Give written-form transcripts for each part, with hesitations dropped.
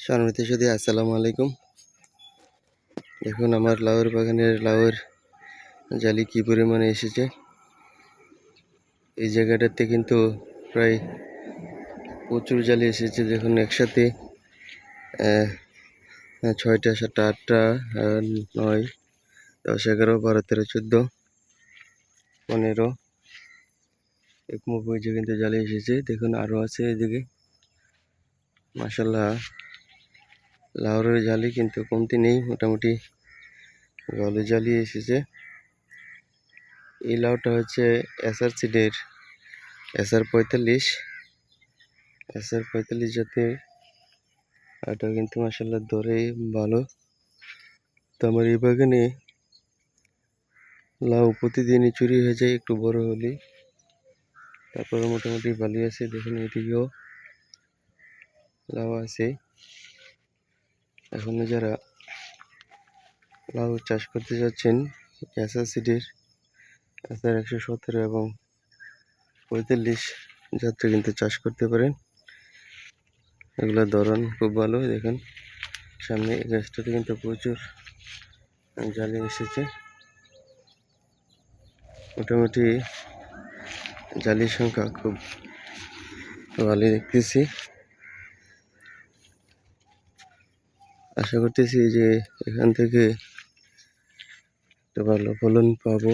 সম্মানিত সুধী, আসসালামু আলাইকুম। দেখুন আমার লাউয়ের বাগানের লাউয়ের জালি কি পরিমাণে এসেছে। এই জায়গাটাতে কিন্তু প্রায় প্রচুর জালি এসেছে। দেখুন একসাথে 6টা 7টা 8টা 9 10 11 12 13 14 15 একমুখ যে কিন্তু জালি এসেছে। দেখুন আরও আছে এদিকে। মাশাআল্লাহ, লাউয়ের জালি কিন্তু কমতি নেই, মোটামুটি ভালো জালি এসেছে। এই লাউটা হচ্ছে এসআর সিডের SR45 জাতের। এটা কিন্তু মাশাআল্লাহ ধরে ভালো। তো আমার এই বাগানে লাউ প্রতিদিনই চুরি হয়ে যায় একটু বড় হলে। তারপরে মোটামুটি ভালোই আছে। দেখুন এদিকেও লাউ আছে। এখনো যারা লাউ চাষ করতে যাচ্ছেন, এসআর সিডের SR117 এবং 45 জাতটা কিন্তু চাষ করতে পারেন। এগুলোর ধরন খুব ভালো। দেখুন সামনে এই গাছটাতে কিন্তু প্রচুর জালি এসেছে। মোটামুটি জালির সংখ্যা খুব ভালো দেখতেছি। আশা করতেছি যে এখান থেকে একটা ভালো ফলন পাবো।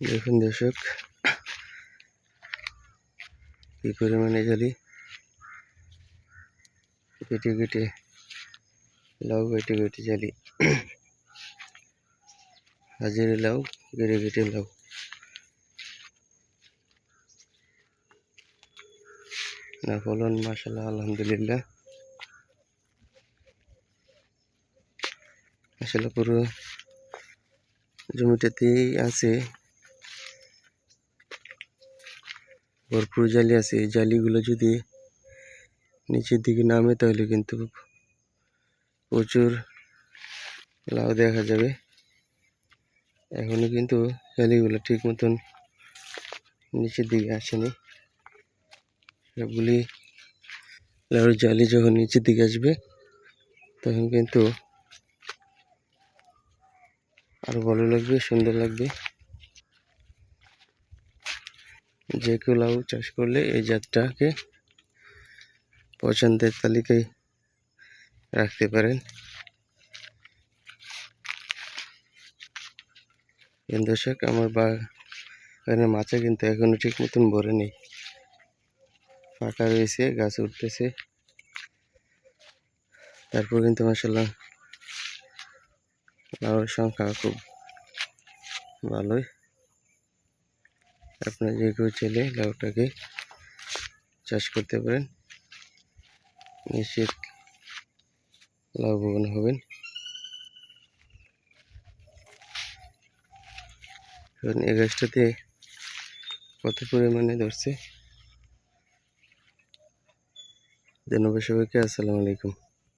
দেখুন দর্শক, কি পরিমাণে জালি। কেটে কেটে লাউ, কেটে কেটে জালি। হাজিরে লাউ, কেটে কেটে লাউ। না ফলন মাশাআল্লাহ, আলহামদুলিল্লাহ। আসলে পুরো জমিটাতেই আছে, ভরপুর জালি আছে। এই জালিগুলো যদি নিচের দিকে নামে তাহলে কিন্তু প্রচুর লাউ দেখা যাবে। এখনো কিন্তু জালিগুলো ঠিক মতন নিচের দিকে আসেনি। সবগুলি লাউয়ের জালি যখন নিচের দিকে আসবে তখন কিন্তু আরো ভালো লাগবে, সুন্দর লাগবে। যে কেউ লাউ চাষ করলে এই জাতটাকে পছন্দের তালিকায় রাখতে পারেন। দর্শক, আমার বাগানের মাচা কিন্তু এখনো ঠিক মতন ভরে নেই, ফাঁকা রয়েছে, গাছ উঠতেছে। তারপর কিন্তু মাশাআল্লাহ লাউয়ের সংখ্যা খুব ভালোই। আপনারা যে কেউ চাইলে লাউটাকে চাষ করতে পারেন, নিশ্চিত লাভবান হবেন। এই গাছটাতে কত পরিমাণে ধরছে। ধন্যবাদ সবাইকে। আসসালামু আলাইকুম।